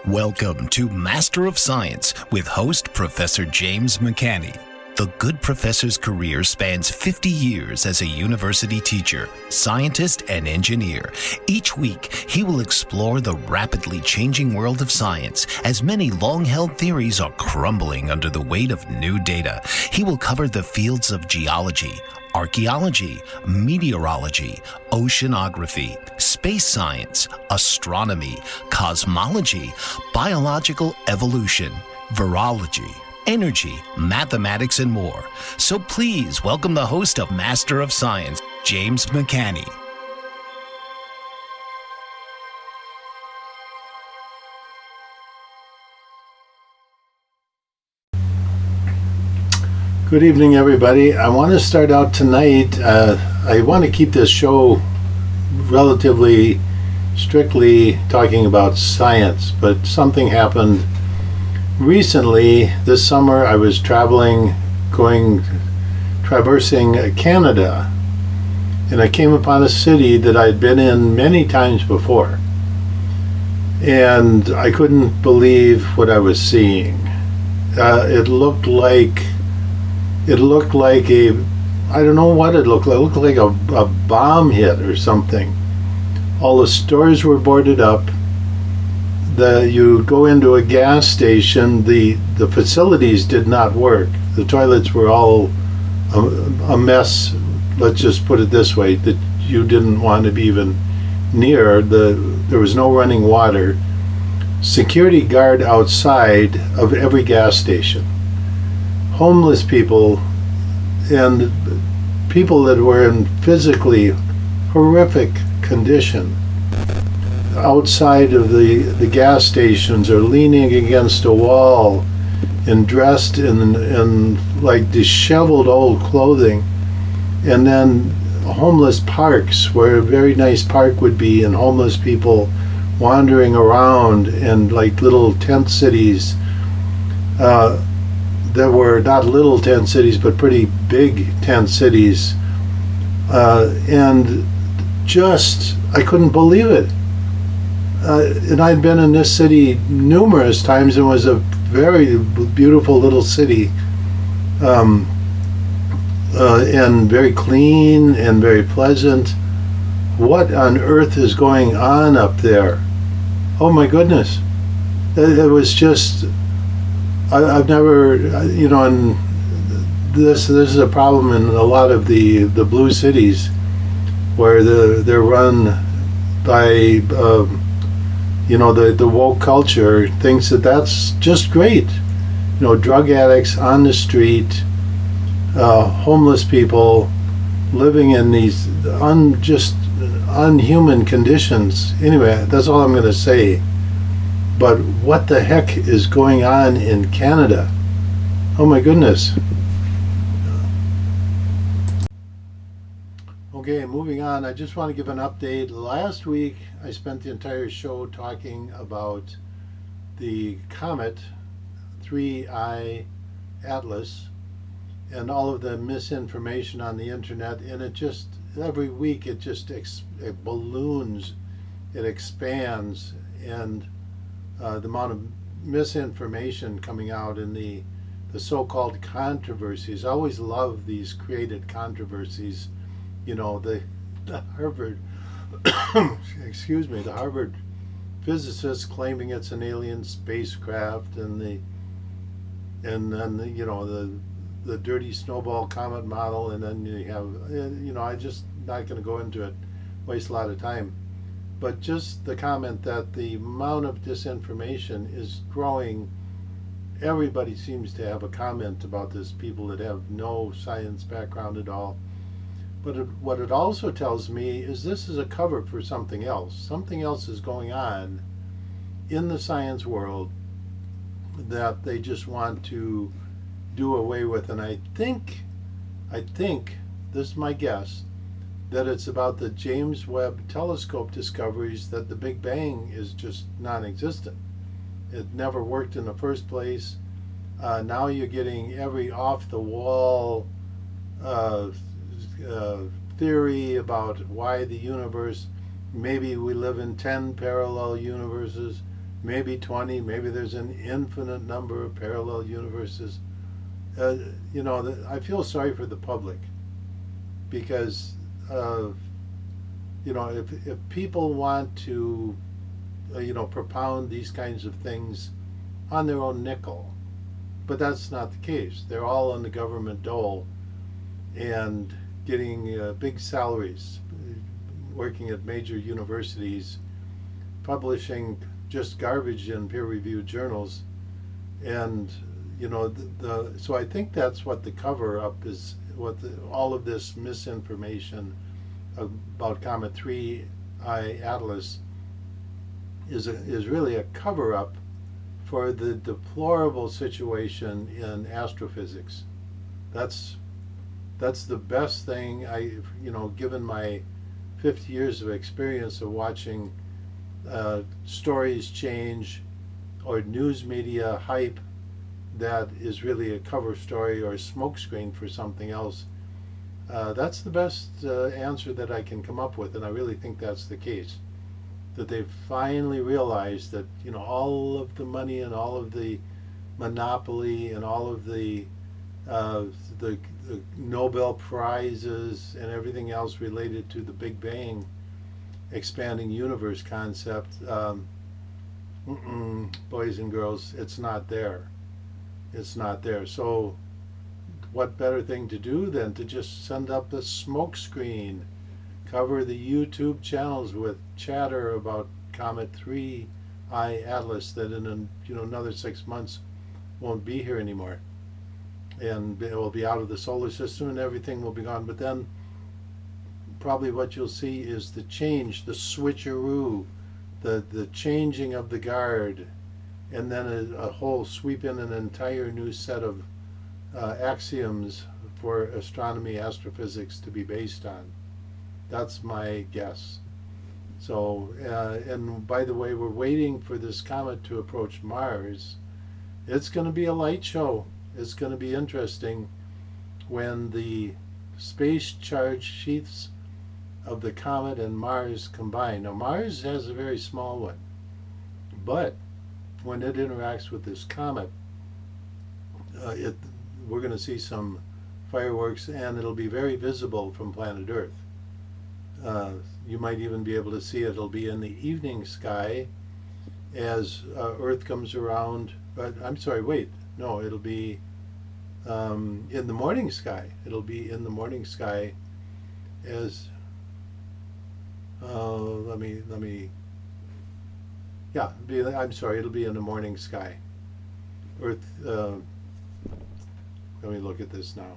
Welcome to Master of Science with host Professor James McCanney. The good professor's career spans 50 years as a university teacher, scientist, and engineer. Each week, he will explore the rapidly changing world of science as many long-held theories are crumbling under the weight of new data. He will cover the fields of geology, archaeology, meteorology, oceanography, space science, astronomy, cosmology, biological evolution, virology, energy, mathematics, and more. So please welcome the host of Master of Science, James McCanney. Good evening, everybody. I want to start out tonight. I want to keep this show relatively strictly talking about science, but something happened recently. This summer I was traversing Canada, and I came upon a city that I'd been in many times before, and I couldn't believe what I was seeing. It looked like I don't know what it looked like. It looked like a bomb hit or something. All the stores were boarded up. You go into a gas station, the facilities did not work. The toilets were all a mess. Let's just put it this way, that you didn't want to be even near. There was no running water. Security guard outside of every gas station. Homeless people and people that were in physically horrific condition outside of the gas stations or leaning against a wall and dressed in like disheveled old clothing. And then homeless parks, where a very nice park would be, and homeless people wandering around in like little tent cities. There were not little tent cities, but pretty big tent cities. And just, I couldn't believe it. And I'd been in this city numerous times. It was a very beautiful little city, and very clean and very pleasant. What on earth is going on up there? Oh my goodness. It was just, I've never, and this is a problem in a lot of the blue cities, where they're run by the woke culture thinks that that's just great. Drug addicts on the street, homeless people living in these unhuman conditions. Anyway, that's all I'm going to say. But what the heck is going on in Canada? Oh my goodness. Okay, moving on. I just want to give an update. Last week I spent the entire show talking about the comet 3I Atlas and all of the misinformation on the internet, and it just every week it balloons, it expands, and the amount of misinformation coming out in the so-called controversies. I always love these created controversies. The Harvard the Harvard physicists claiming it's an alien spacecraft, and then the dirty snowball comet model, and then you have I just not going to go into it, waste a lot of time. But just the comment that the amount of disinformation is growing. Everybody seems to have a comment about this, people that have no science background at all. But what it also tells me is this is a cover for something else. Something else is going on in the science world that they just want to do away with. And I think, this is my guess, that it's about the James Webb telescope discoveries that the Big Bang is just non-existent. It never worked in the first place. Now you're getting every off-the-wall theory about why the universe, maybe we live in 10 parallel universes. maybe 20, maybe there's an infinite number of parallel universes. I feel sorry for the public because, if people want to, propound these kinds of things on their own nickel, but that's not the case. They're all on the government dole and getting big salaries, working at major universities, publishing just garbage in peer-reviewed journals, and so I think that's what the cover-up is. All of this misinformation about Comet 3I Atlas is really a cover-up for the deplorable situation in astrophysics. That's the best thing given my 50 years of experience of watching stories change or news media hype that is really a cover story or a smokescreen for something else. That's the best answer that I can come up with, and I really think that's the case. That they've finally realized that all of the money and all of the monopoly and all of the Nobel Prizes and everything else related to the Big Bang expanding universe concept, boys and girls, it's not there. It's not there. So what better thing to do than to just send up the smoke screen, cover the YouTube channels with chatter about Comet 3I Atlas that in another 6 months won't be here anymore, and it will be out of the solar system and everything will be gone. But then probably what you'll see is the change, the switcheroo, the changing of the guard, and then a whole sweep in an entire new set of axioms for astronomy, astrophysics to be based on. That's my guess. So, and by the way, we're waiting for this comet to approach Mars. It's going to be a light show. It's going to be interesting when the space charge sheaths of the comet and Mars combine. Now, Mars has a very small one, but when it interacts with this comet, we're going to see some fireworks, and it'll be very visible from planet Earth. You might even be able to see it. It'll be in the evening sky as Earth comes around. But I'm sorry, wait, no, it'll be in the morning sky. It'll be in the morning sky as I'm sorry, it'll be in the morning sky. Earth, let me look at this now.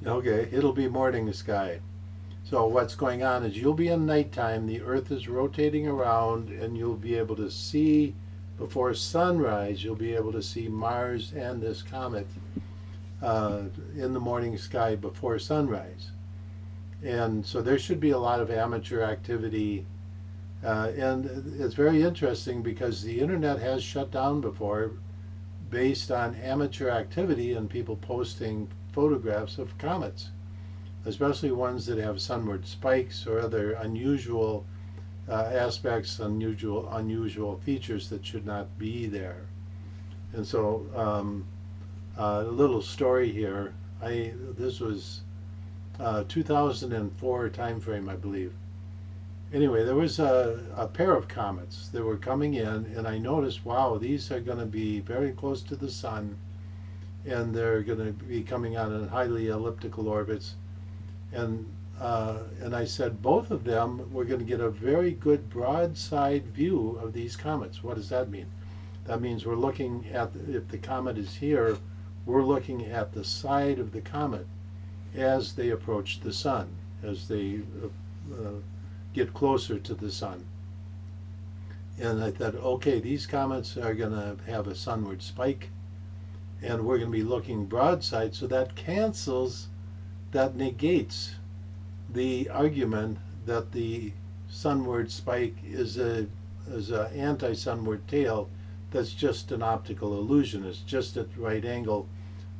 Okay, it'll be morning sky. So what's going on is you'll be in nighttime, the Earth is rotating around, and you'll be able to see, before sunrise, you'll be able to see Mars and this comet in the morning sky before sunrise. And so there should be a lot of amateur activity. And it's very interesting because the internet has shut down before based on amateur activity and people posting photographs of comets, especially ones that have sunward spikes or other unusual aspects, unusual features that should not be there. And so a little story here. This was 2004 time frame, I believe. Anyway, there was a pair of comets that were coming in, and I noticed, wow, these are going to be very close to the sun, and they're going to be coming on in highly elliptical orbits. And I said both of them, we're going to get a very good broadside view of these comets. What does that mean? That means we're looking at, if the comet is here, we're looking at the side of the comet as they approach the sun, as they get closer to the sun. And I thought, okay, these comets are going to have a sunward spike, and we're going to be looking broadside, so that cancels, that negates the argument that the sunward spike is a anti-sunward tail that's just an optical illusion. It's just at right angle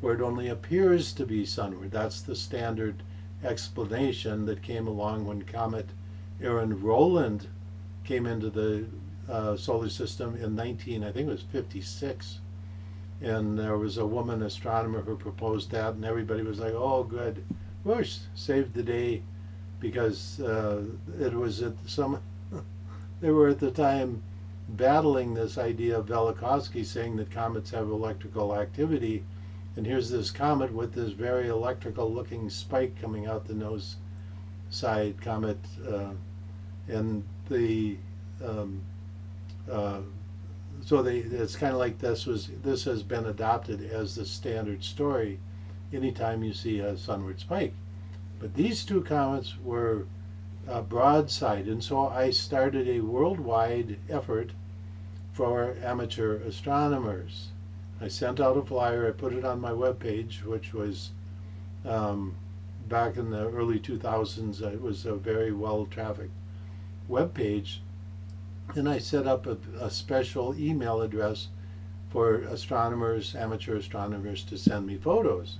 where it only appears to be sunward. That's the standard explanation that came along when comet Aaron Rowland came into the solar system in I think it was 56. And there was a woman astronomer who proposed that, and everybody was like, "Oh, good, whoosh, saved the day," because it was at some. They were at the time battling this idea of Velikovsky saying that comets have electrical activity, and here's this comet with this very electrical-looking spike coming out the nose side comet, and the it's kind of like this has been adopted as the standard story anytime you see a sunward spike. But these two comets were broadside, and so I started a worldwide effort for amateur astronomers. I sent out a flyer, I put it on my webpage, which was back in the early 2000s. It was a very well-trafficked webpage. And I set up a special email address for astronomers, amateur astronomers, to send me photos.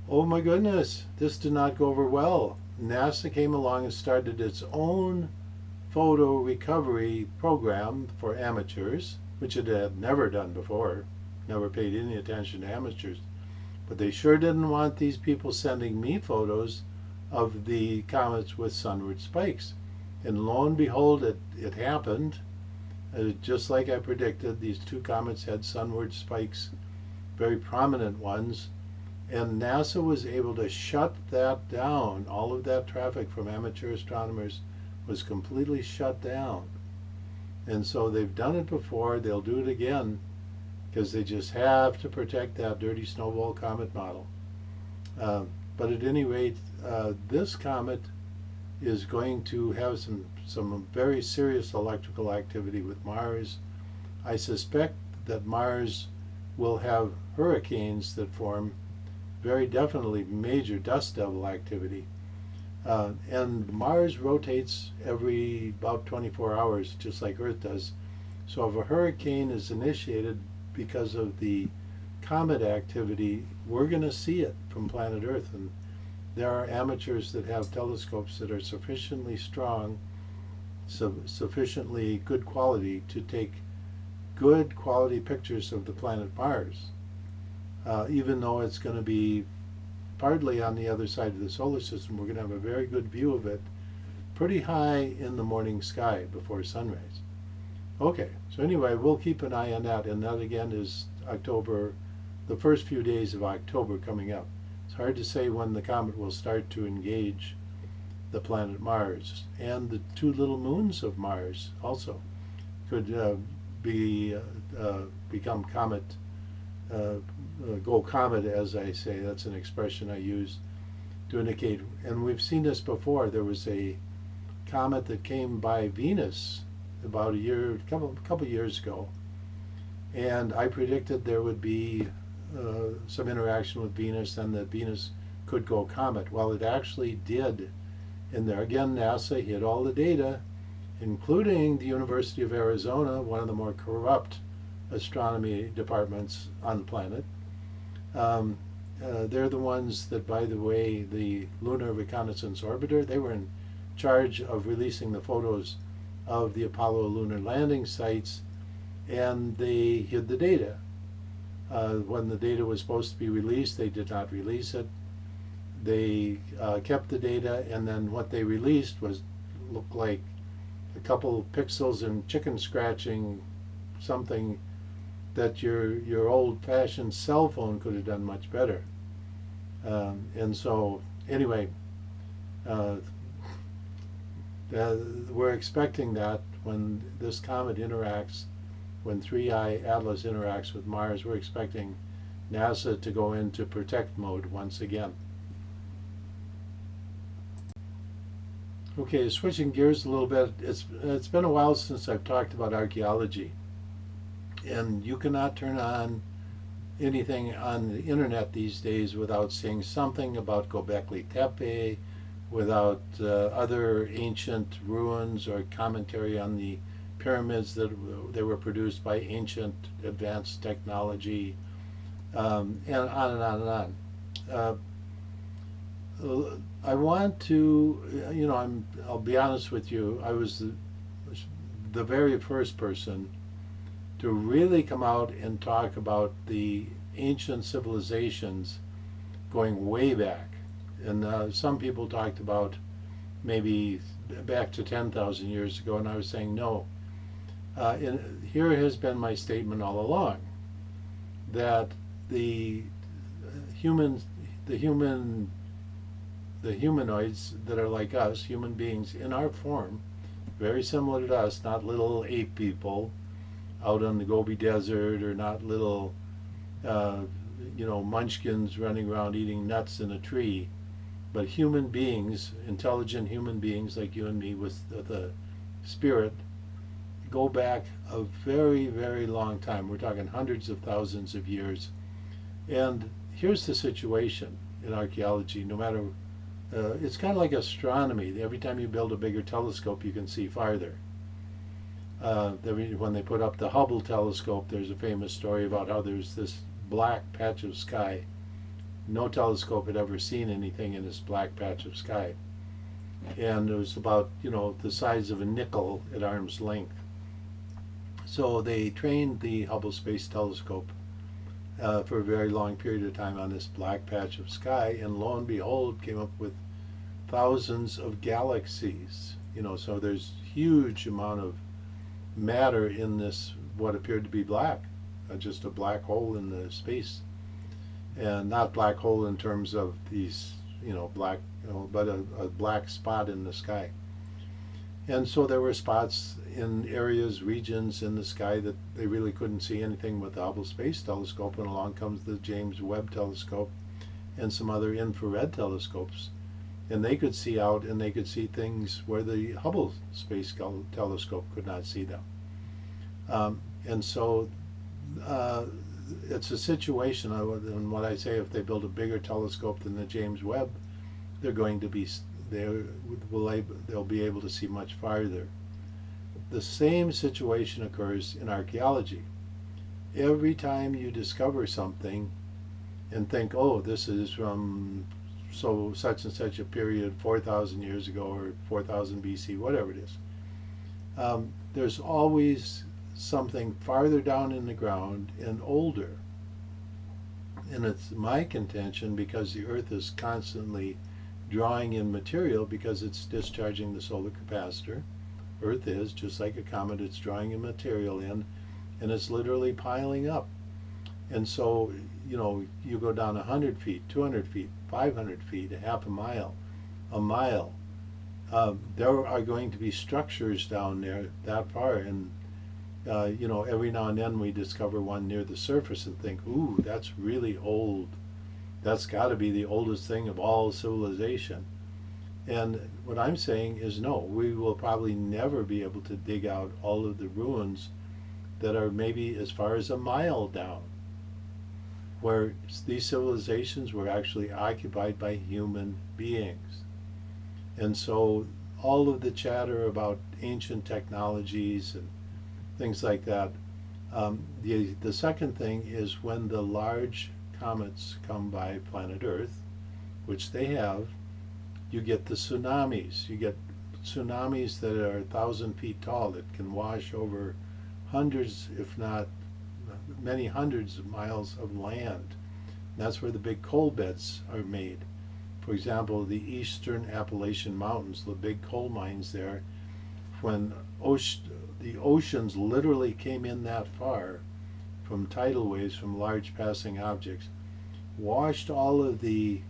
Oh my goodness, this did not go over well. NASA came along and started its own photo recovery program for amateurs, which it had never done before, never paid any attention to amateurs. But they sure didn't want these people sending me photos of the comets with sunward spikes. And lo and behold, it happened. Just like I predicted, these two comets had sunward spikes, very prominent ones. And NASA was able to shut that down. All of that traffic from amateur astronomers was completely shut down. And so they've done it before, they'll do it again, because they just have to protect that dirty snowball comet model. But at any rate, this comet is going to have some very serious electrical activity with Mars. I suspect that Mars will have hurricanes that form, very definitely major dust devil activity. And Mars rotates every about 24 hours, just like Earth does. So if a hurricane is initiated because of the comet activity, we're going to see it from planet Earth. And there are amateurs that have telescopes that are sufficiently strong, sufficiently good quality to take good quality pictures of the planet Mars, even though it's going to be partly on the other side of the solar system. We're going to have a very good view of it pretty high in the morning sky before sunrise. Okay, so anyway, we'll keep an eye on that, and that again is October, the first few days of October coming up. It's hard to say when the comet will start to engage the planet Mars, and the two little moons of Mars also could become comet, go comet, as I say. That's an expression I use to indicate, and we've seen this before. There was a comet that came by Venus about a couple years ago, and I predicted there would be some interaction with Venus, and that Venus could go comet. Well, it actually did. And there again, NASA hid all the data, including the University of Arizona, one of the more corrupt astronomy departments on the planet. They're the ones that, by the way, the Lunar Reconnaissance Orbiter, they were in charge of releasing the photos of the Apollo lunar landing sites, and they hid the data. When the data was supposed to be released, they did not release it. They kept the data, and then what they released looked like a couple pixels in chicken scratching, something that your old-fashioned cell phone could have done much better. And so, anyway, we're expecting that when this comet interacts, when 3I Atlas interacts with Mars, we're expecting NASA to go into protect mode once again. Okay, switching gears a little bit, it's been a while since I've talked about archaeology. And you cannot turn on anything on the internet these days without seeing something about Göbekli Tepe, without other ancient ruins or commentary on the pyramids that they were produced by ancient advanced technology. and on and on and on. I want to, I'll be honest with you, I was the very first person to really come out and talk about the ancient civilizations going way back. And some people talked about maybe back to 10,000 years ago, and I was saying no. Here has been my statement all along, that the humans, the humanoids that are like us, human beings in our form, very similar to us, not little ape people out on the Gobi Desert, or not little, munchkins running around eating nuts in a tree, but human beings, intelligent human beings like you and me with the spirit, go back a very, very long time. We're talking hundreds of thousands of years. And here's the situation in archaeology, no matter, it's kind of like astronomy. Every time you build a bigger telescope, you can see farther. When they put up the Hubble telescope, there's a famous story about how there's this black patch of sky. No telescope had ever seen anything in this black patch of sky. And it was about, the size of a nickel at arm's length. So they trained the Hubble Space Telescope for a very long period of time on this black patch of sky, and lo and behold, came up with thousands of galaxies. So there's huge amount of matter in this, what appeared to be black, just a black hole in the space, and not black hole in terms of these, black, but a black spot in the sky. And so there were spots in areas, regions in the sky that they really couldn't see anything with the Hubble Space Telescope, and along comes the James Webb Telescope and some other infrared telescopes. And they could see out, and they could see things where the Hubble Space Telescope could not see them. And so it's a situation, and what I say, if they build a bigger telescope than the James Webb, they'll be able to see much farther. The same situation occurs in archaeology. Every time you discover something and think, oh, this is from such and such a period, 4,000 years ago, or 4,000 BC, whatever it is, there's always something farther down in the ground and older. And it's my contention, because the Earth is constantly drawing in material, because it's discharging the solar capacitor. Earth is, just like a comet, it's drawing in material in, and it's literally piling up. And so, you go down 100 feet, 200 feet, 500 feet, a half a mile, there are going to be structures down there that far, and every now and then we discover one near the surface and think, ooh, that's really old. That's got to be the oldest thing of all civilization. And what I'm saying is, no, we will probably never be able to dig out all of the ruins that are maybe as far as a mile down, where these civilizations were actually occupied by human beings. And so all of the chatter about ancient technologies and things like that, the second thing is, when the large comets come by planet Earth, which they have, you get the tsunamis. You get tsunamis that are 1,000 feet tall, that can wash over hundreds, if not many hundreds of miles of land. And that's where the big coal beds are made. For example, the eastern Appalachian Mountains, the big coal mines there, when the oceans literally came in that far from tidal waves, from large passing objects, washed all of the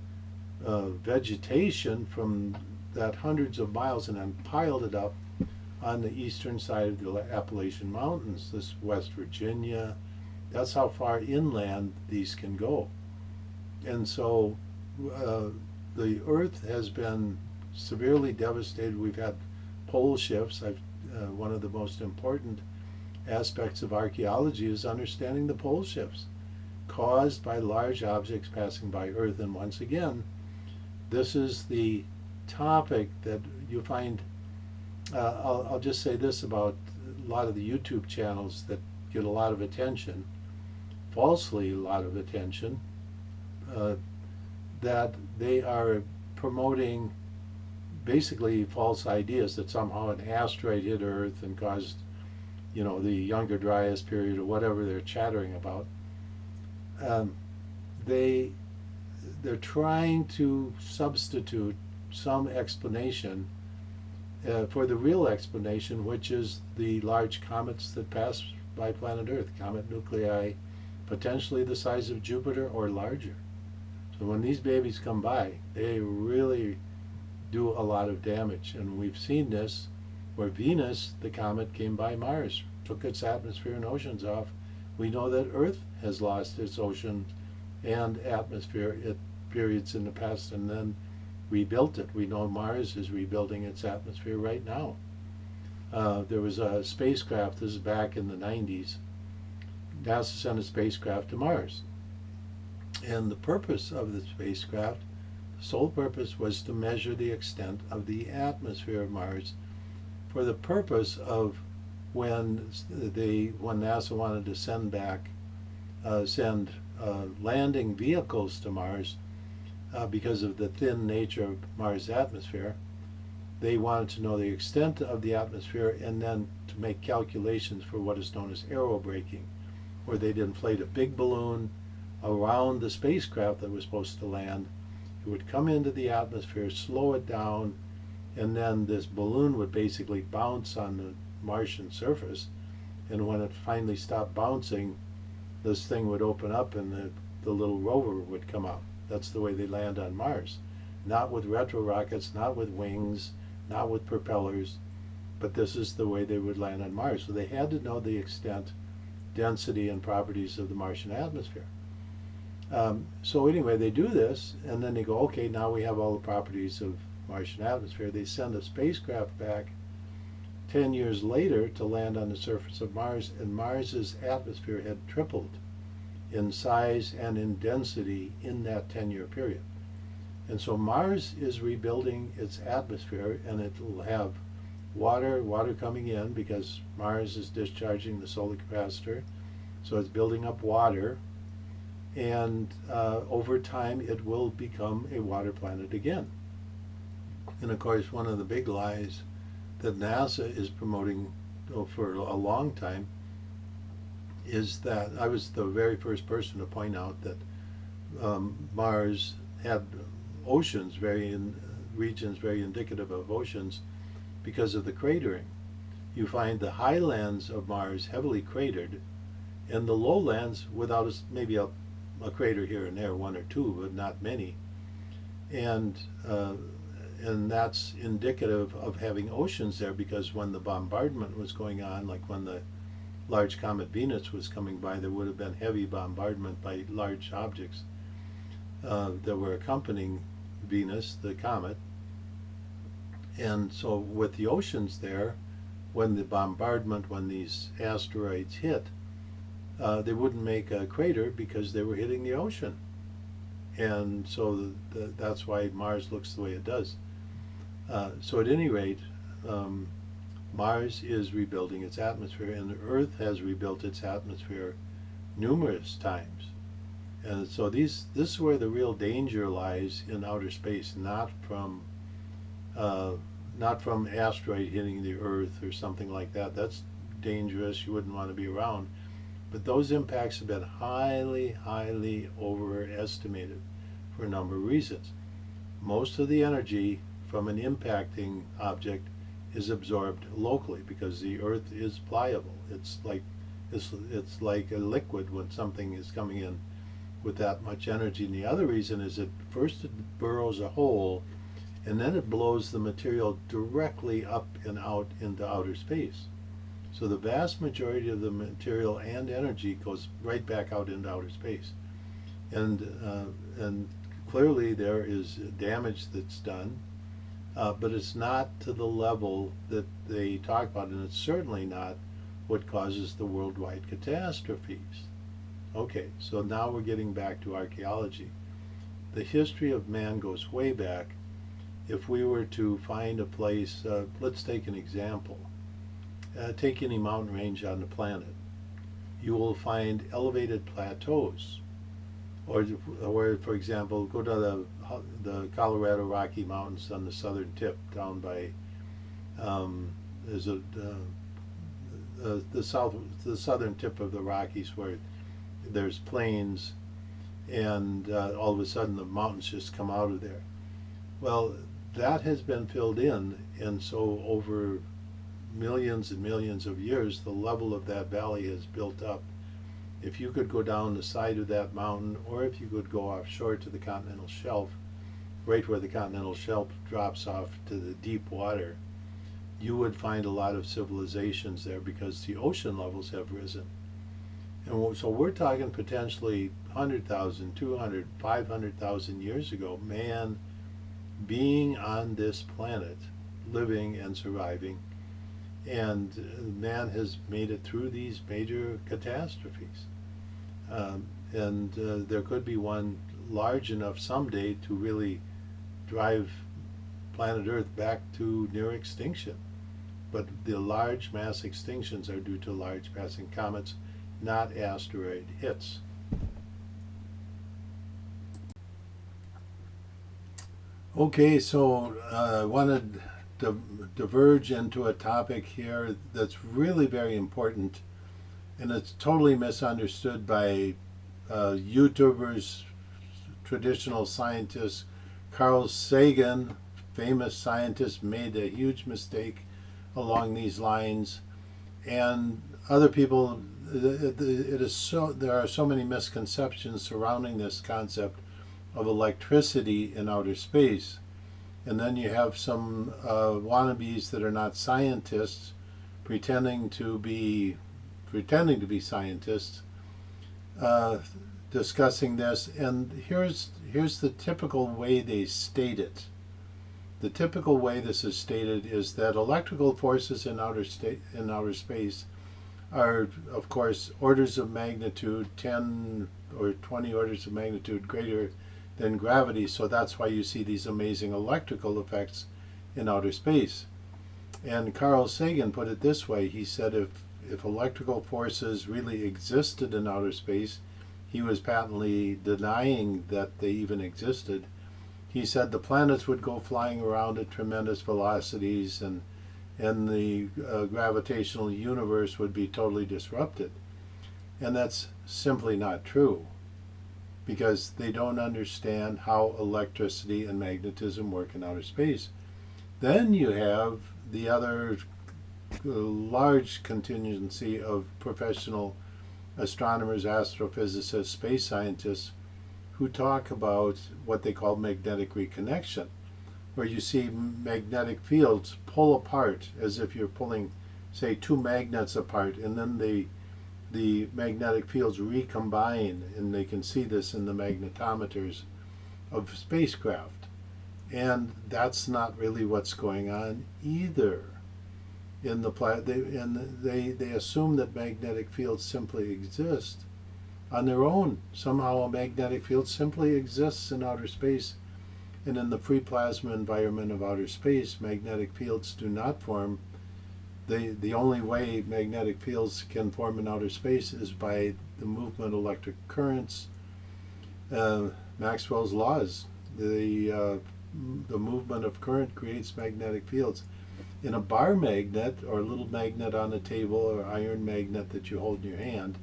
vegetation from that hundreds of miles, and then piled it up on the eastern side of the Appalachian Mountains, this West Virginia. That's how far inland these can go. And so the Earth has been severely devastated. We've had pole shifts. One of the most important aspects of archaeology is understanding the pole shifts caused by large objects passing by Earth. And once again, this is the topic that you find, I'll just say this about a lot of the YouTube channels that get a lot of attention. falsely a lot of attention, that they are promoting basically false ideas that somehow an asteroid hit Earth and caused, the Younger Dryas period or whatever they're chattering about. They're trying to substitute some explanation for the real explanation, which is the large comets that pass by planet Earth, comet nuclei, potentially the size of Jupiter or larger. So when these babies come by, they really do a lot of damage. And we've seen this where Venus, the comet, came by Mars, took its atmosphere and oceans off. We know that Earth has lost its ocean and atmosphere at periods in the past and then rebuilt it. We know Mars is rebuilding its atmosphere right now. There was a spacecraft, this is back in the 90s, NASA sent a spacecraft to Mars. And the purpose of the spacecraft, the sole purpose, was to measure the extent of the atmosphere of Mars for the purpose of when NASA wanted to send landing vehicles to Mars, because of the thin nature of Mars' atmosphere. They wanted to know the extent of the atmosphere and then to make calculations for what is known as aerobraking, where they'd inflate a big balloon around the spacecraft that was supposed to land. It would come into the atmosphere, slow it down, and then this balloon would basically bounce on the Martian surface. And when it finally stopped bouncing, this thing would open up and the little rover would come out. That's the way they land on Mars. Not with retro rockets, not with wings, not with propellers, but this is the way they would land on Mars. So they had to know the extent, density, and properties of the Martian atmosphere. So anyway, they do this, and then they go, okay, now we have all the properties of Martian atmosphere. They send a spacecraft back 10 years later to land on the surface of Mars, and Mars's atmosphere had tripled in size and in density in that 10-year period. And so Mars is rebuilding its atmosphere, and it will have water coming in because Mars is discharging the solar capacitor, so it's building up water, and over time it will become a water planet again. And of course, one of the big lies that NASA is promoting for a long time is that I was the very first person to point out that Mars had oceans, regions very indicative of oceans because of the cratering. You find the highlands of Mars heavily cratered, and the lowlands without maybe a crater here and there, one or two, but not many. And that's indicative of having oceans there, because when the bombardment was going on, like when the large comet Venus was coming by, there would have been heavy bombardment by large objects that were accompanying Venus, the comet. And so with the oceans there, when the bombardment, when these asteroids hit, they wouldn't make a crater because they were hitting the ocean. And so that's why Mars looks the way it does. So at any rate, Mars is rebuilding its atmosphere, and the Earth has rebuilt its atmosphere numerous times. And so this is where the real danger lies in outer space, not from asteroid hitting the Earth or something like that. That's dangerous. You wouldn't want to be around. But those impacts have been highly, highly overestimated for a number of reasons. Most of the energy from an impacting object is absorbed locally because the Earth is pliable. It's like a liquid when something is coming in with that much energy. And the other reason is that first it burrows a hole, and then it blows the material directly up and out into outer space. So the vast majority of the material and energy goes right back out into outer space. And clearly there is damage that's done, but it's not to the level that they talk about, and it's certainly not what causes the worldwide catastrophes. Okay, so now we're getting back to archaeology. The history of man goes way back. If we were to find a place, let's take an example. Take any mountain range on the planet. you will find elevated plateaus. Or, for example, go to the Colorado Rocky Mountains on the southern tip, down by there's the southern tip of the Rockies where there's plains, and all of a sudden the mountains just come out of there. Well, that has been filled in, and so over millions and millions of years, the level of that valley has built up. If you could go down the side of that mountain, or if you could go offshore to the continental shelf, right where the continental shelf drops off to the deep water, you would find a lot of civilizations there because the ocean levels have risen. And so we're talking potentially 100,000, 200, 500,000 years ago, man being on this planet, living and surviving, and man has made it through these major catastrophes. And there could be one large enough someday to really drive planet Earth back to near extinction. But the large mass extinctions are due to large passing comets, not asteroid hits. Okay, so I wanted to diverge into a topic here that's really very important, and it's totally misunderstood by YouTubers, traditional scientists. Carl Sagan, famous scientist, made a huge mistake along these lines, and other people. There are so many misconceptions surrounding this concept of electricity in outer space. And then you have some wannabes that are not scientists pretending to be scientists discussing this. And here's the typical way they state it. The typical way this is stated is that electrical forces in outer space are, of course, orders of magnitude 10 or 20 orders of magnitude greater than gravity, so that's why you see these amazing electrical effects in outer space. And Carl Sagan put it this way. He said if electrical forces really existed in outer space, he was patently denying that they even existed. He said the planets would go flying around at tremendous velocities, and the gravitational universe would be totally disrupted. And that's simply not true, because they don't understand how electricity and magnetism work in outer space. Then you have the other large contingency of professional astronomers, astrophysicists, space scientists who talk about what they call magnetic reconnection, where you see magnetic fields pull apart as if you're pulling, say, two magnets apart, and then the magnetic fields recombine, and they can see this in the magnetometers of spacecraft. And that's not really what's going on either. They assume that magnetic fields simply exist on their own. Somehow a magnetic field simply exists in outer space, and in the free plasma environment of outer space, magnetic fields do not form. The only way magnetic fields can form in outer space is by the movement of electric currents. Maxwell's laws. The movement of current creates magnetic fields. In a bar magnet, or a little magnet on a table, or iron magnet that you hold in your hand,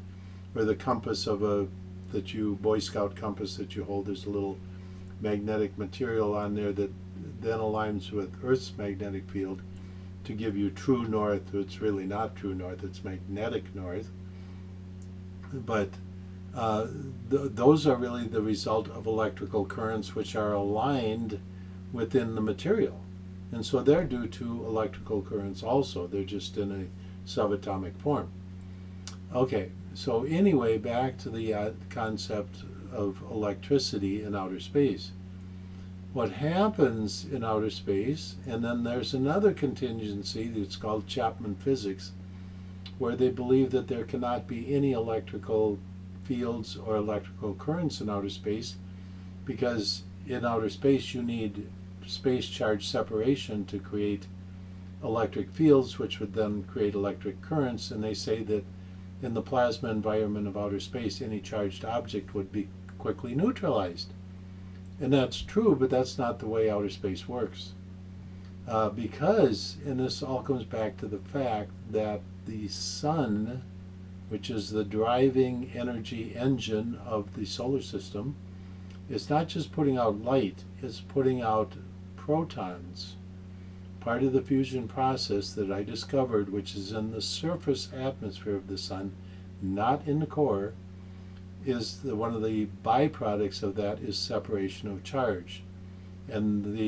or the compass Boy Scout compass that you hold, there's a little magnetic material on there that then aligns with Earth's magnetic field to give you true north. It's really not true north, it's magnetic north. But those are really the result of electrical currents which are aligned within the material. And so they're due to electrical currents also. They're just in a subatomic form. Okay, so anyway, back to the concept of electricity in outer space. What happens in outer space, and then there's another contingency that's called Chapman physics, where they believe that there cannot be any electrical fields or electrical currents in outer space, because in outer space you need space charge separation to create electric fields, which would then create electric currents. And they say that in the plasma environment of outer space, any charged object would be quickly neutralized. And that's true, but that's not the way outer space works. Because, and this all comes back to the fact that the sun, which is the driving energy engine of the solar system, is not just putting out light, it's putting out protons. Part of the fusion process that I discovered, which is in the surface atmosphere of the sun, not in the core, is one of the byproducts of that is separation of charge. And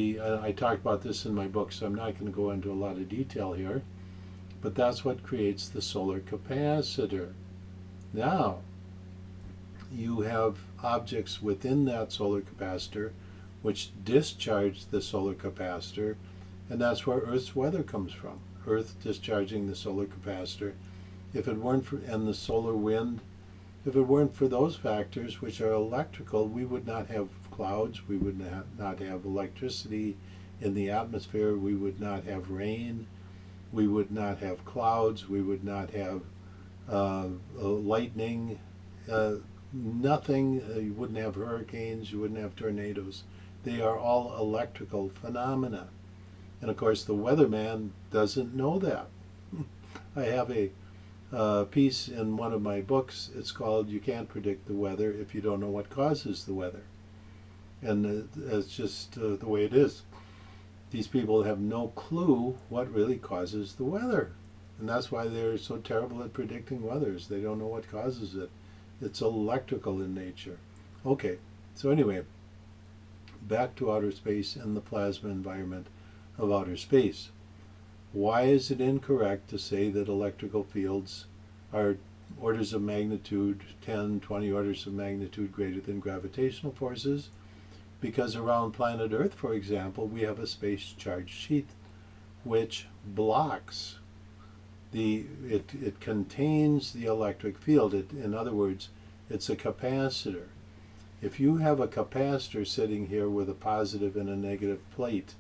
I talked about this in my book, so I'm not going to go into a lot of detail here, but that's what creates the solar capacitor. Now, you have objects within that solar capacitor which discharge the solar capacitor, and that's where Earth's weather comes from. Earth discharging the solar capacitor. If it weren't for, and the solar wind, if it weren't for those factors which are electrical, we would not have clouds, we would not have electricity in the atmosphere, we would not have rain, we would not have clouds, we would not have lightning, nothing, you wouldn't have hurricanes, you wouldn't have tornadoes. They are all electrical phenomena. And of course the weatherman doesn't know that. I have a piece in one of my books, it's called "You Can't Predict the Weather If You Don't Know What Causes the Weather." And it's just the way it is. These people have no clue what really causes the weather. And that's why they're so terrible at predicting weathers. They don't know what causes it. It's electrical in nature. Okay, so anyway, back to outer space and the plasma environment of outer space. Why is it incorrect to say that electrical fields are orders of magnitude, 10, 20 orders of magnitude greater than gravitational forces? Because around planet Earth, for example, we have a space charged sheath which blocks it contains the electric field. In other words, it's a capacitor. If you have a capacitor sitting here with a positive and a negative plate,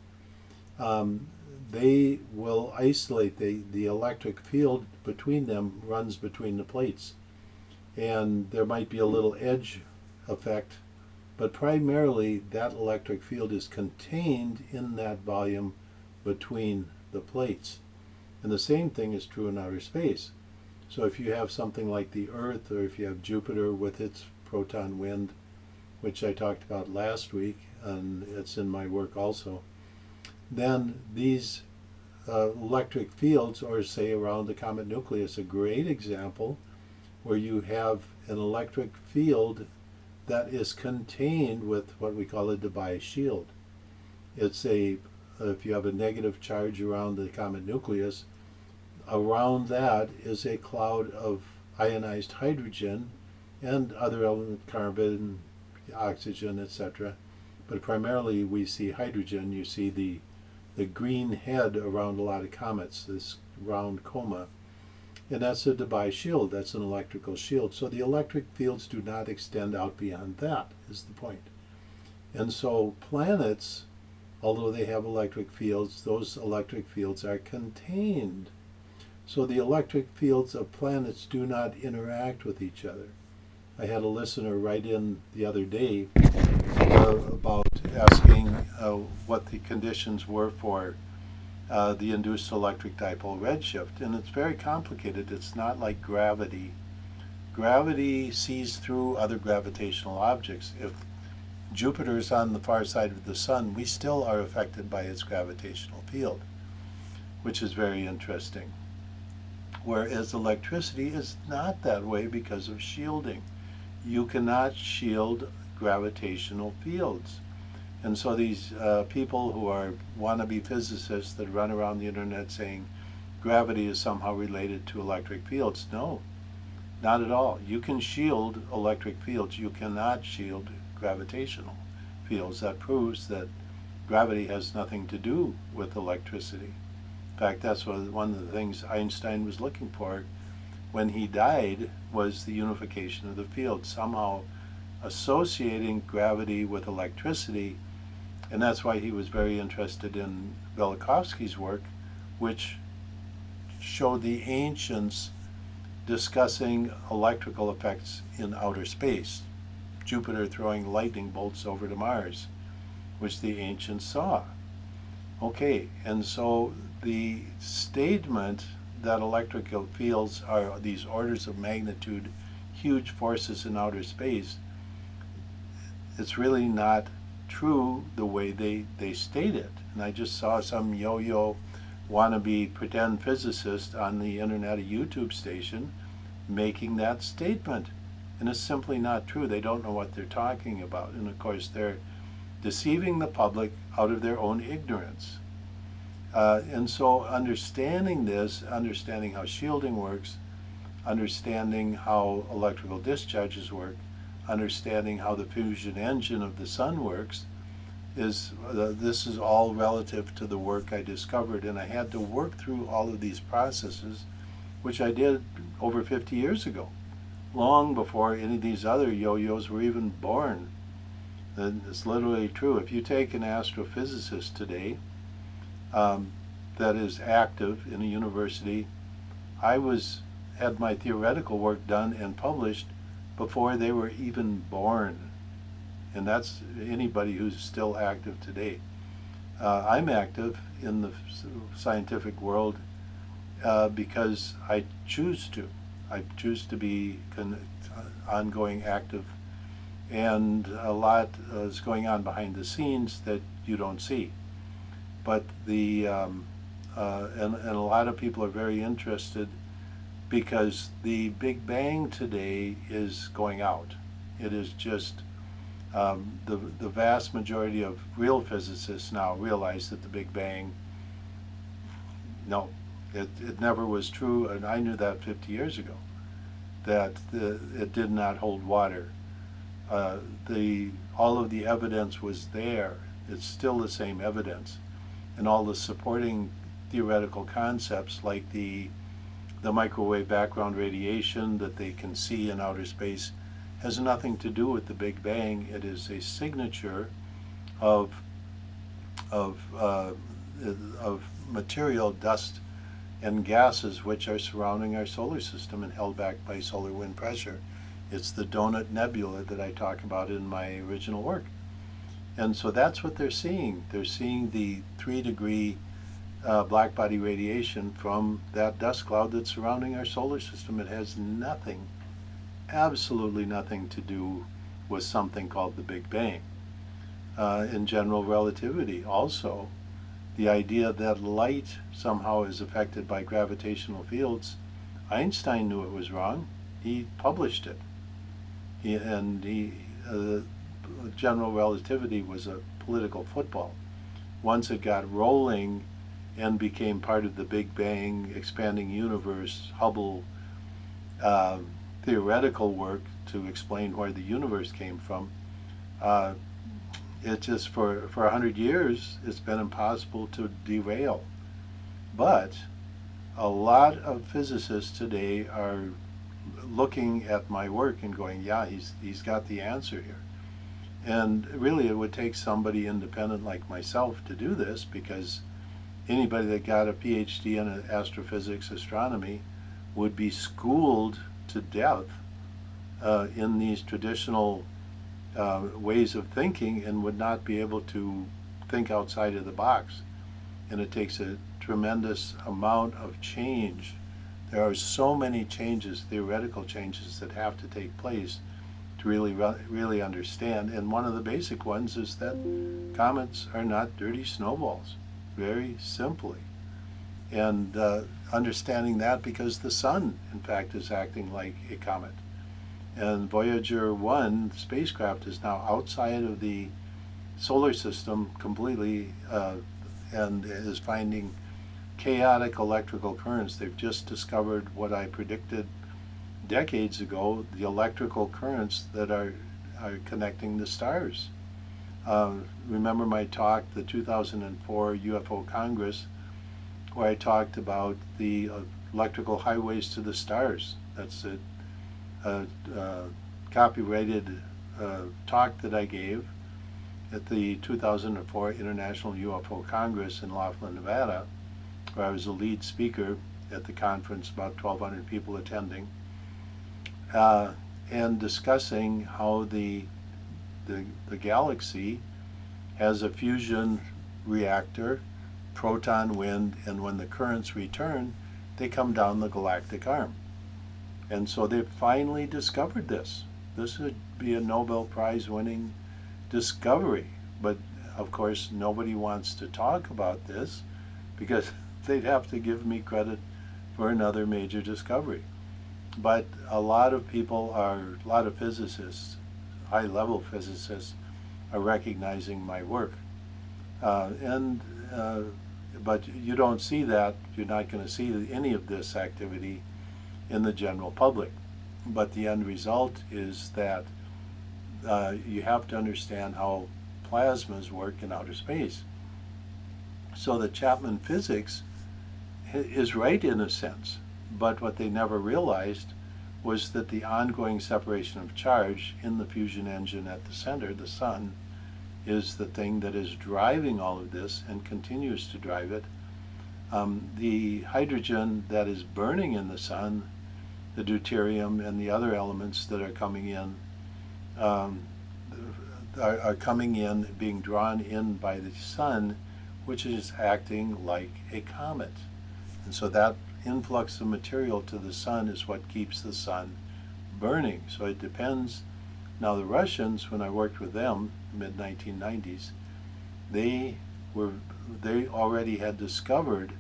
they will isolate the electric field between them runs between the plates. And there might be a little edge effect, but primarily that electric field is contained in that volume between the plates. And the same thing is true in outer space. So if you have something like the Earth, or if you have Jupiter with its proton wind, which I talked about last week, and it's in my work also, then these electric fields, or say around the comet nucleus, a great example where you have an electric field that is contained with what we call a Debye shield. It's if you have a negative charge around the comet nucleus, around that is a cloud of ionized hydrogen and other elements, carbon, oxygen, etc. But primarily we see hydrogen. You see the green head around a lot of comets, this round coma. And that's a Debye shield, that's an electrical shield. So the electric fields do not extend out beyond that, is the point. And so planets, although they have electric fields, those electric fields are contained. So the electric fields of planets do not interact with each other. I had a listener write in the other day about asking what the conditions were for the induced electric dipole redshift. And it's very complicated. It's not like gravity. Gravity sees through other gravitational objects. If Jupiter is on the far side of the sun, we still are affected by its gravitational field, which is very interesting. Whereas electricity is not that way because of shielding. You cannot shield gravitational fields. And so these people who are wannabe physicists that run around the internet saying gravity is somehow related to electric fields, no, not at all. You can shield electric fields. You cannot shield gravitational fields. That proves that gravity has nothing to do with electricity. In fact, that's one of the things Einstein was looking for when he died, was the unification of the field, somehow associating gravity with electricity. And that's why he was very interested in Velikovsky's work, which showed the ancients discussing electrical effects in outer space. Jupiter throwing lightning bolts over to Mars, which the ancients saw. Okay, and so the statement that electrical fields are these orders of magnitude, huge forces in outer space, it's really not true the way they state it. And I just saw some yo-yo wannabe pretend physicist on the internet, a YouTube station, making that statement. And it's simply not true. They don't know what they're talking about. And of course, they're deceiving the public out of their own ignorance. And so understanding this, understanding how shielding works, understanding how electrical discharges work, understanding how the fusion engine of the sun works, this is all relative to the work I discovered. And I had to work through all of these processes, which I did over 50 years ago, long before any of these other yo-yos were even born. And it's literally true. If you take an astrophysicist today that is active in a university, I had my theoretical work done and published before they were even born. And that's anybody who's still active today. I'm active in the scientific world because I choose to. I choose to be ongoing active, and a lot is going on behind the scenes that you don't see. But and a lot of people are very interested because the Big Bang today is going out. It is just the vast majority of real physicists now realize that the Big Bang, no, it never was true, and I knew that 50 years ago, that it did not hold water. All of the evidence was there. It's still the same evidence, and all the supporting theoretical concepts like the microwave background radiation that they can see in outer space has nothing to do with the Big Bang. It is a signature of material, dust, and gases which are surrounding our solar system and held back by solar wind pressure. It's the donut nebula that I talk about in my original work. And so that's what they're seeing. They're seeing the 3-degree black body radiation from that dust cloud that's surrounding our solar system. It has nothing, absolutely nothing to do with something called the Big Bang. In general relativity also, the idea that light somehow is affected by gravitational fields, Einstein knew it was wrong. He published it. General relativity was a political football. Once it got rolling and became part of the Big Bang, expanding universe, Hubble theoretical work to explain where the universe came from, it just for 100 years it's been impossible to derail. But a lot of physicists today are looking at my work and going, yeah, he's got the answer here. And really it would take somebody independent like myself to do this, because anybody that got a PhD in astrophysics, astronomy, would be schooled to death in these traditional ways of thinking and would not be able to think outside of the box. And it takes a tremendous amount of change. There are so many changes, theoretical changes, that have to take place to really understand. And one of the basic ones is that comets are not dirty snowballs, very simply. And understanding that because the sun, in fact, is acting like a comet. And Voyager 1 spacecraft is now outside of the solar system completely and is finding chaotic electrical currents. They've just discovered what I predicted decades ago, the electrical currents that are connecting the stars. Remember my talk, the 2004 UFO Congress, where I talked about the electrical highways to the stars. That's a copyrighted talk that I gave at the 2004 International UFO Congress in Laughlin, Nevada, where I was a lead speaker, at the conference, about 1,200 people attending, and discussing how the galaxy has a fusion reactor, proton wind, and when the currents return, they come down the galactic arm. And so they finally discovered this. This would be a Nobel Prize winning discovery. But of course, nobody wants to talk about this because they'd have to give me credit for another major discovery. But a lot of physicists, high-level physicists, are recognizing my work. But you don't see that. You're not going to see any of this activity in the general public. But the end result is that you have to understand how plasmas work in outer space. So the Chapman physics is right in a sense, but what they never realized was that the ongoing separation of charge in the fusion engine at the center, the sun, is the thing that is driving all of this and continues to drive it. The hydrogen that is burning in the sun, the deuterium and the other elements that are coming in, are coming in, being drawn in by the sun, which is acting like a comet. And so that influx of material to the sun is what keeps the sun burning. So it depends. Now the Russians, when I worked with them, mid-1990s, they already had discovered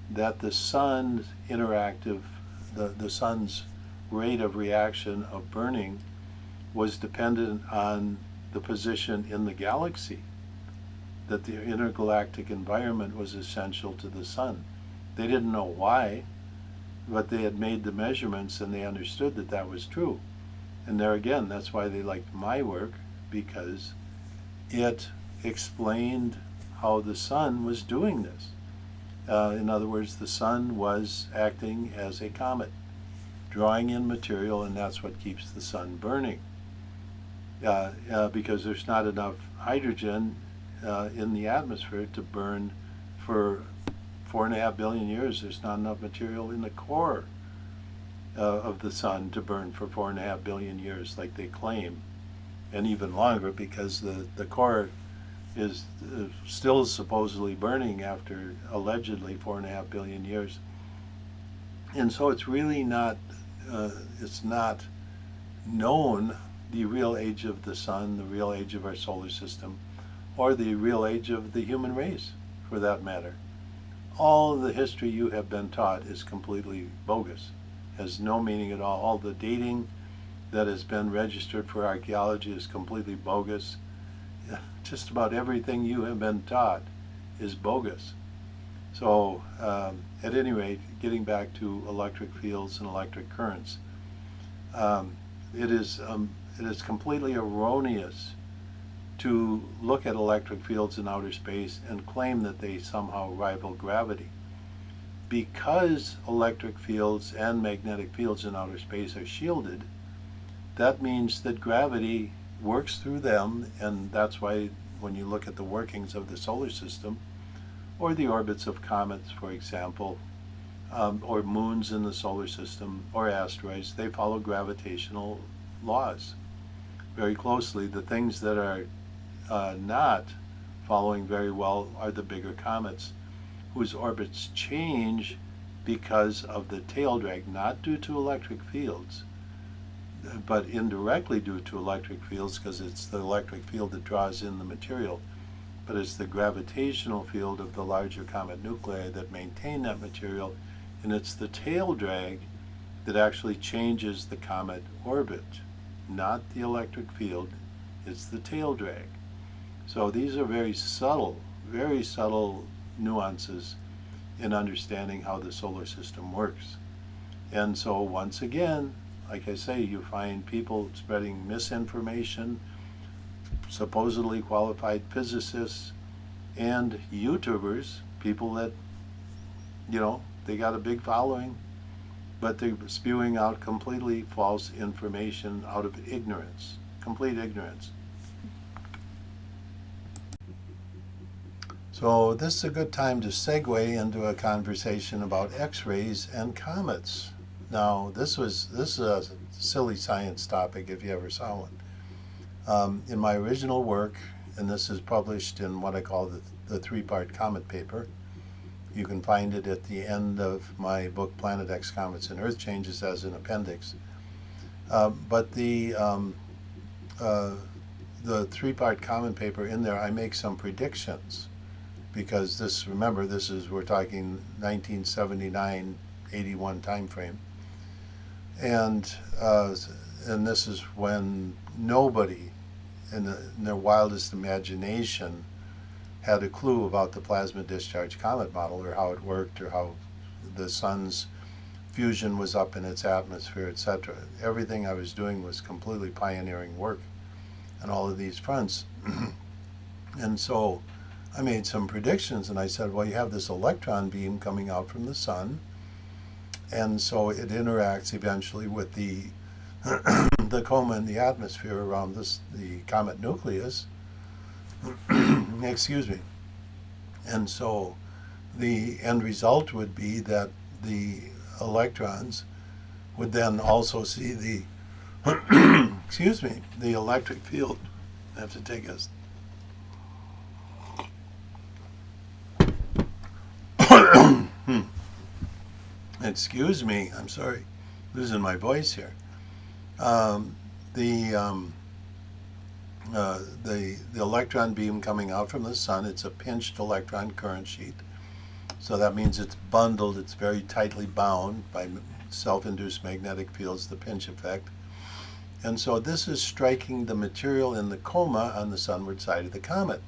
that the sun's the sun's rate of reaction of burning was dependent on the position in the galaxy, that the intergalactic environment was essential to the sun. They didn't know why, but they had made the measurements and they understood that that was true. And there again, that's why they liked my work, because it explained how the sun was doing this. In other words, the sun was acting as a comet, drawing in material, and that's what keeps the sun burning. Because there's not enough hydrogen in the atmosphere to burn for 4.5 billion years. There's not enough material in the core of the sun to burn for 4.5 billion years like they claim, and even longer, because the core is still supposedly burning after allegedly 4.5 billion years. And so it's really not, it's not known the real age of the sun, the real age of our solar system, or the real age of the human race, for that matter. All the history you have been taught is completely bogus, has no meaning at all. All the dating that has been registered for archaeology is completely bogus. Just about everything you have been taught is bogus. So at any rate, getting back to electric fields and electric currents, it is completely erroneous to look at electric fields in outer space and claim that they somehow rival gravity. Because electric fields and magnetic fields in outer space are shielded, that means that gravity works through them, and that's why when you look at the workings of the solar system, or the orbits of comets, for example, or moons in the solar system, or asteroids, they follow gravitational laws very closely. The things that are not following very well are the bigger comets, whose orbits change because of the tail drag, not due to electric fields, but indirectly due to electric fields, because it's the electric field that draws in the material, but it's the gravitational field of the larger comet nuclei that maintain that material, and it's the tail drag that actually changes the comet orbit, not the electric field, it's the tail drag. So these are very subtle nuances in understanding how the solar system works. And so once again, like I say, you find people spreading misinformation, supposedly qualified physicists, and YouTubers, people that, they got a big following, but they're spewing out completely false information out of ignorance, complete ignorance. So this is a good time to segue into a conversation about X-rays and comets. Now, this is a silly science topic if you ever saw one. In my original work, and this is published in what I call the three-part comet paper. You can find it at the end of my book, Planet X, Comets, and Earth Changes, as an appendix. But the three-part comet paper, in there, I make some predictions, because this, remember, we're talking 1979, 81 time frame. And this is when nobody in their wildest imagination had a clue about the plasma discharge comet model, or how it worked, or how the sun's fusion was up in its atmosphere, etc. Everything I was doing was completely pioneering work on all of these fronts. And so I made some predictions, and I said, well, you have this electron beam coming out from the sun, and so it interacts eventually with the the coma in the atmosphere around the comet nucleus. Excuse me. And so the end result would be that the electrons would then also see the excuse me, the electric field. I have to take a excuse me, I'm sorry, losing my voice here. The electron beam coming out from the sun, it's a pinched electron current sheet. So that means it's bundled, it's very tightly bound by self-induced magnetic fields, the pinch effect. And so this is striking the material in the coma on the sunward side of the comet,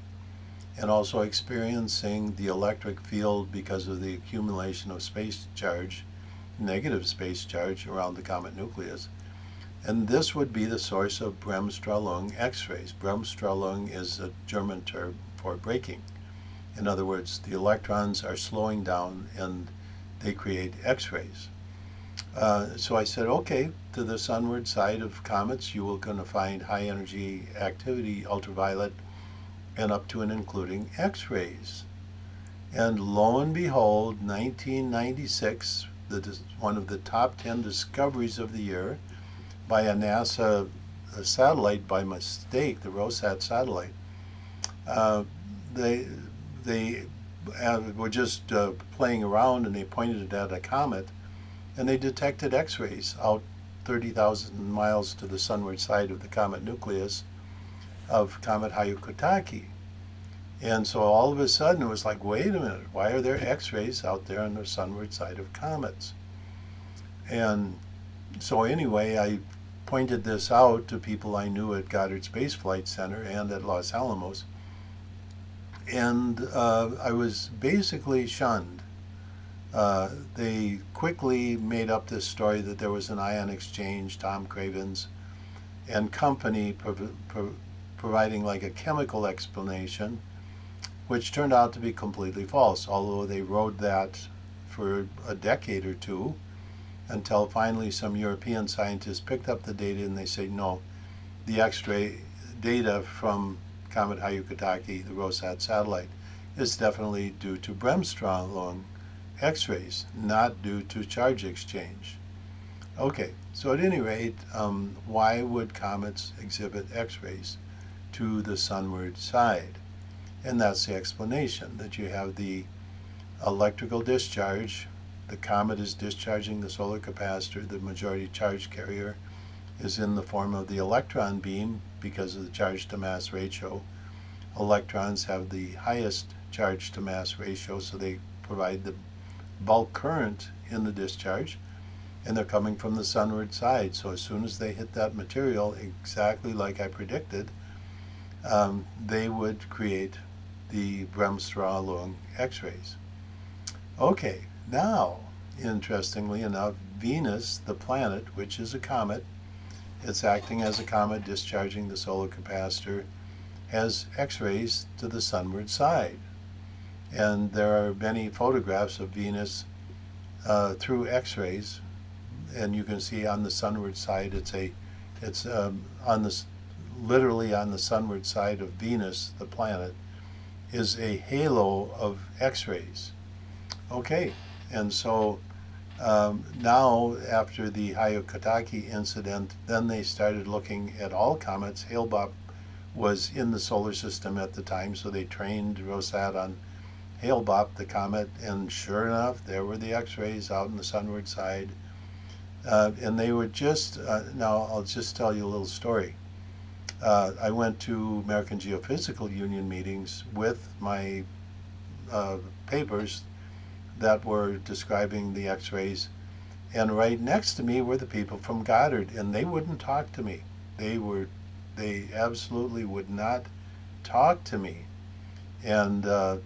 and also experiencing the electric field because of the accumulation of space charge, negative space charge, around the comet nucleus. And this would be the source of Bremsstrahlung X-rays. Bremsstrahlung is a German term for braking. In other words, the electrons are slowing down and they create X-rays. So I said, okay, to the sunward side of comets, you are going to find high energy activity, ultraviolet, and up to and including X-rays. And lo and behold, 1996, one of the top 10 discoveries of the year by a NASA satellite by mistake, the Rosat satellite. They were just playing around, and they pointed it at a comet, and they detected X-rays out 30,000 miles to the sunward side of the comet nucleus of comet Hyakutake. And so all of a sudden it was like, wait a minute, why are there X-rays out there on the sunward side of comets? And so anyway, I pointed this out to people I knew at Goddard Space Flight Center and at Los Alamos, and I was basically shunned. They quickly made up this story that there was an ion exchange, Tom Cravens and company providing like a chemical explanation, which turned out to be completely false, although they rode that for a decade or two, until finally some European scientists picked up the data and they say, no, the X-ray data from comet Hyakutake, the Rosat satellite, is definitely due to Bremsstrahlung X-rays, not due to charge exchange. Okay, so at any rate, why would comets exhibit X-rays to the sunward side? And that's the explanation, that you have the electrical discharge. The comet is discharging the solar capacitor. The majority charge carrier is in the form of the electron beam because of the charge to mass ratio. Electrons have the highest charge to mass ratio, so they provide the bulk current in the discharge, and they're coming from the sunward side. So as soon as they hit that material, exactly like I predicted, they would create the Bremsstrahlung X-rays. Okay, now, interestingly enough, Venus, the planet, which is a comet, it's acting as a comet discharging the solar capacitor, has X-rays to the sunward side. And there are many photographs of Venus through X-rays, and you can see on the sunward side, literally on the sunward side of Venus, the planet, is a halo of X-rays. Okay, and so now after the Hyakutake incident, then they started looking at all comets. Hale-Bopp was in the solar system at the time, so they trained Rosat on Hale-Bopp, the comet, and sure enough, there were the X-rays out in the sunward side. And they were just, now I'll just tell you a little story. I went to American Geophysical Union meetings with my papers that were describing the X-rays, and right next to me were the people from Goddard, and they wouldn't talk to me. They absolutely would not talk to me. And the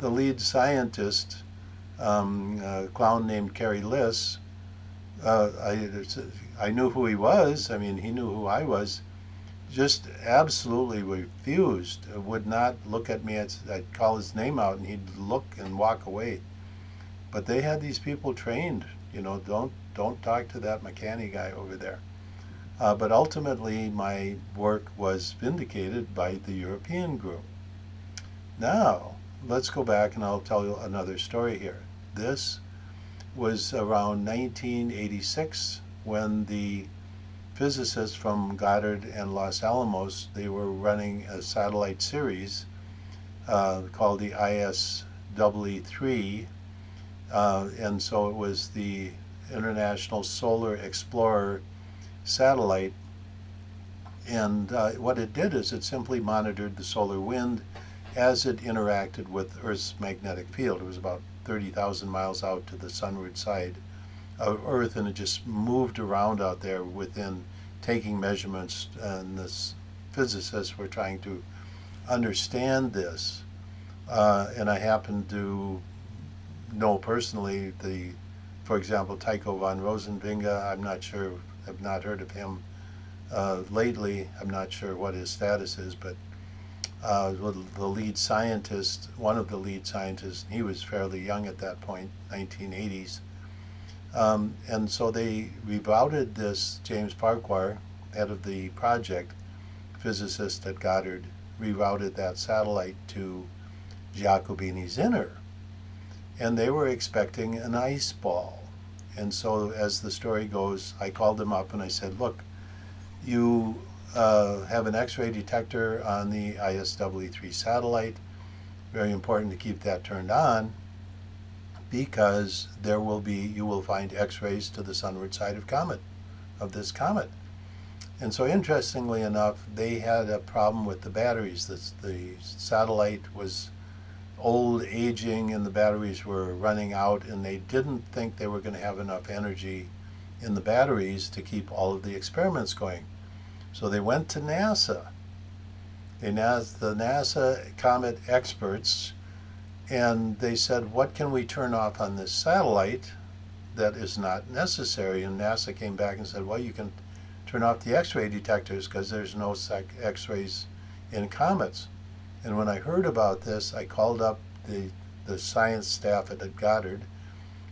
lead scientist, a clown named Kerry Liss, I knew who he was. I mean, he knew who I was. Just absolutely refused, would not look at me. I'd call his name out and he'd look and walk away. But they had these people trained, you know, don't talk to that McCanny guy over there. But ultimately my work was vindicated by the European group. Now, let's go back and I'll tell you another story here. This was around 1986 when the physicists from Goddard and Los Alamos, they were running a satellite series called the ISEE-3, and so it was the International Solar Explorer satellite, and what it did is it simply monitored the solar wind as it interacted with Earth's magnetic field. It was about 30,000 miles out to the sunward side of Earth, and it just moved around out there within taking measurements, and this physicists were trying to understand this. And I happen to know personally for example, Tycho von Rosenvinge. I'm not sure, I've not heard of him lately. I'm not sure what his status is, but the lead scientist, one of the lead scientists, he was fairly young at that point, 1980s. And so they rerouted this, James Farquhar, head of the project, physicist at Goddard, rerouted that satellite to Giacobini's inner. And they were expecting an ice ball. And so as the story goes, I called them up and I said, look, you have an X-ray detector on the ISEE-3 satellite. Very important to keep that turned on, because you will find X-rays to the sunward side of this comet. And so interestingly enough, they had a problem with the batteries. The satellite was old, aging, and the batteries were running out, and they didn't think they were going to have enough energy in the batteries to keep all of the experiments going. So they went to NASA. The NASA comet experts, and they said, what can we turn off on this satellite that is not necessary? And NASA came back and said, well, you can turn off the X-ray detectors because there's no X-rays in comets. And when I heard about this, I called up the science staff at Goddard.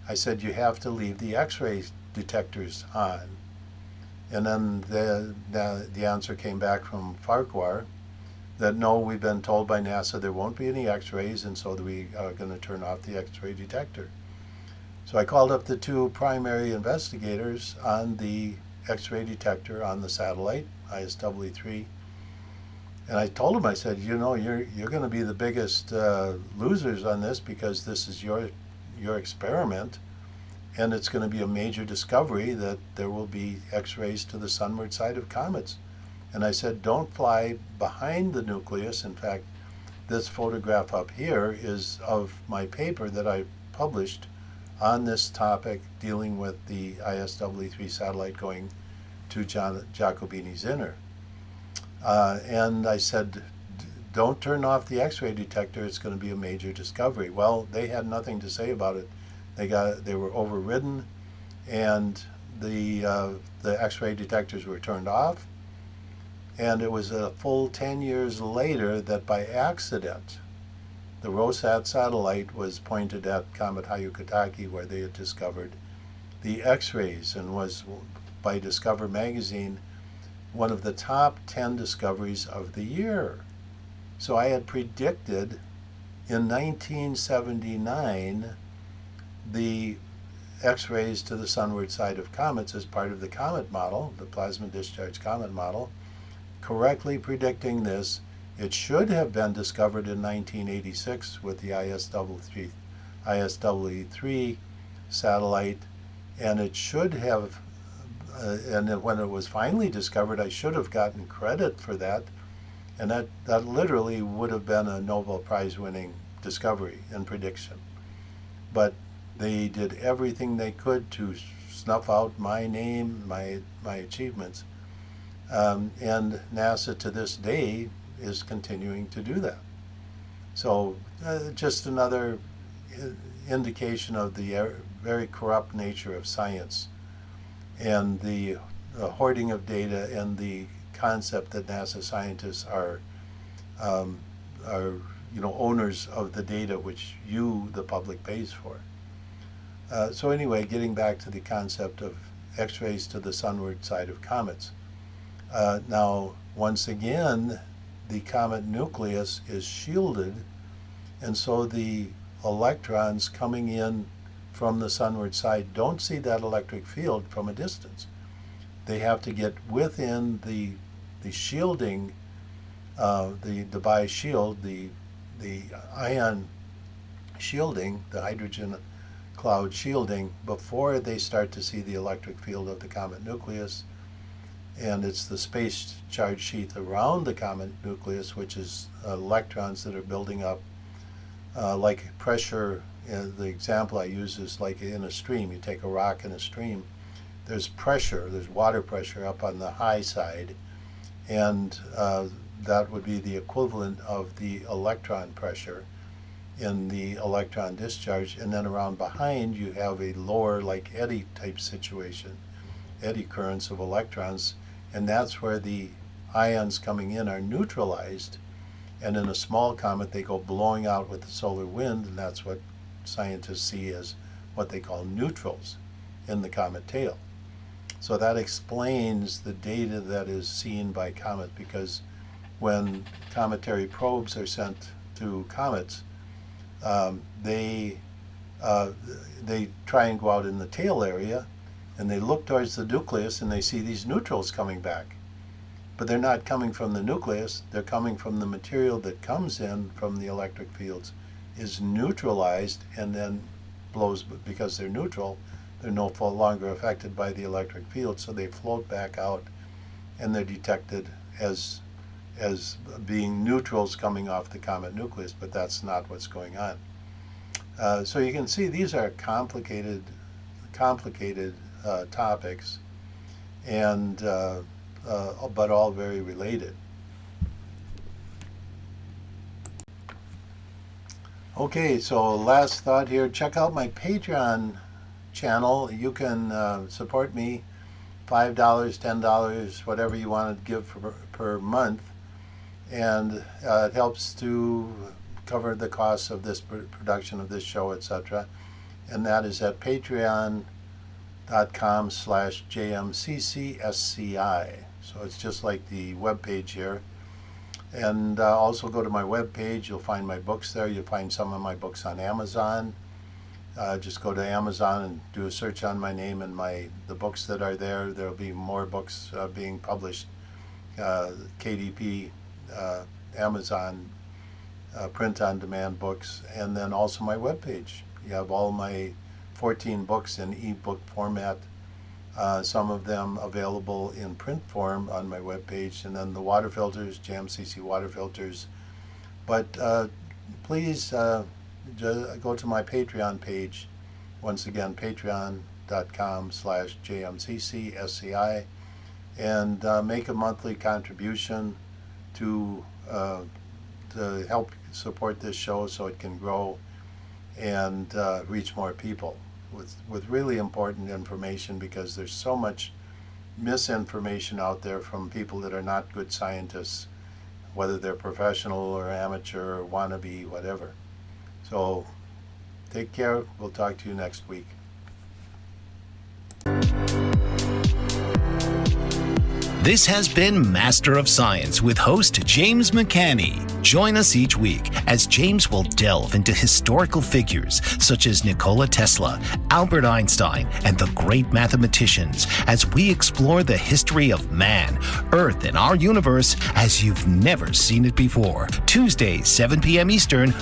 I said, you have to leave the X-ray detectors on. And then the answer came back from Farquhar that no, we've been told by NASA there won't be any X-rays, and so we are going to turn off the X-ray detector. So I called up the two primary investigators on the X-ray detector on the satellite, ISEE-3, and I told them, I said, you know, you're going to be the biggest losers on this, because this is your experiment, and it's going to be a major discovery that there will be X-rays to the sunward side of comets. And I said, don't fly behind the nucleus. In fact, this photograph up here is of my paper that I published on this topic, dealing with the ISEE-3 satellite going to Giacobini's inner. And I said, don't turn off the X-ray detector, it's going to be a major discovery. Well, they had nothing to say about it. They were overridden, and the X-ray detectors were turned off. And it was a full 10 years later that by accident, the Rosat satellite was pointed at Comet Hyakutake, where they had discovered the X-rays, and was, by Discover magazine, one of the top 10 discoveries of the year. So I had predicted in 1979 the X-rays to the sunward side of comets as part of the comet model, the plasma discharge comet model, correctly predicting this. It should have been discovered in 1986 with the ISW-3 satellite, and it should have, and when it was finally discovered, I should have gotten credit for that, and that literally would have been a Nobel Prize winning discovery and prediction. But they did everything they could to snuff out my name, my achievements, and NASA to this day is continuing to do that. So just another indication of the very corrupt nature of science and the hoarding of data and the concept that NASA scientists are owners of the data which you, the public, pays for. So anyway, getting back to the concept of X-rays to the sunward side of comets. Now, once again, the comet nucleus is shielded, and so the electrons coming in from the sunward side don't see that electric field from a distance. They have to get within the shielding, the Debye shield, the ion shielding, the hydrogen cloud shielding, before they start to see the electric field of the comet nucleus. And it's the space charge sheath around the comet nucleus, which is electrons that are building up like pressure. The example I use is like in a stream. You take a rock in a stream, there's pressure, there's water pressure up on the high side, and that would be the equivalent of the electron pressure in the electron discharge. And then around behind you have a lower, like eddy type situation, eddy currents of electrons, and that's where the ions coming in are neutralized, and in a small comet they go blowing out with the solar wind, and that's what scientists see as what they call neutrals in the comet tail. So that explains the data that is seen by comets, because when cometary probes are sent to comets, they try and go out in the tail area, and they look towards the nucleus and they see these neutrals coming back. But they're not coming from the nucleus, they're coming from the material that comes in from the electric fields, is neutralized, and then blows, because they're neutral, they're no longer affected by the electric field, so they float back out, and they're detected as being neutrals coming off the comet nucleus, but that's not what's going on. So you can see these are complicated topics, and but all very related. Okay, so last thought here, check out my Patreon channel. You can support me, $5, $10, whatever you want to give per month, and it helps to cover the costs of this production of this show, etc. And that is at patreon.com/JMCCSCI. So it's just like the web page here. And also go to my web page. You'll find my books there. You'll find some of my books on Amazon. Just go to Amazon and do a search on my name and the books that are there. There'll be more books being published. KDP, Amazon, print-on-demand books, and then also my web page. You have all my 14 books in ebook format. Some of them available in print form on my webpage, and then the water filters, JMCC water filters. But please go to my Patreon page. Once again, patreon.com/JMCCSCI, and make a monthly contribution to help support this show so it can grow and reach more people with really important information, because there's so much misinformation out there from people that are not good scientists, whether they're professional or amateur or wannabe, whatever. So take care. We'll talk to you next week. This has been Master of Science with host James McCanney. Join us each week as James will delve into historical figures such as Nikola Tesla, Albert Einstein, and the great mathematicians as we explore the history of man, Earth, and our universe as you've never seen it before. Tuesdays, 7 p.m. Eastern,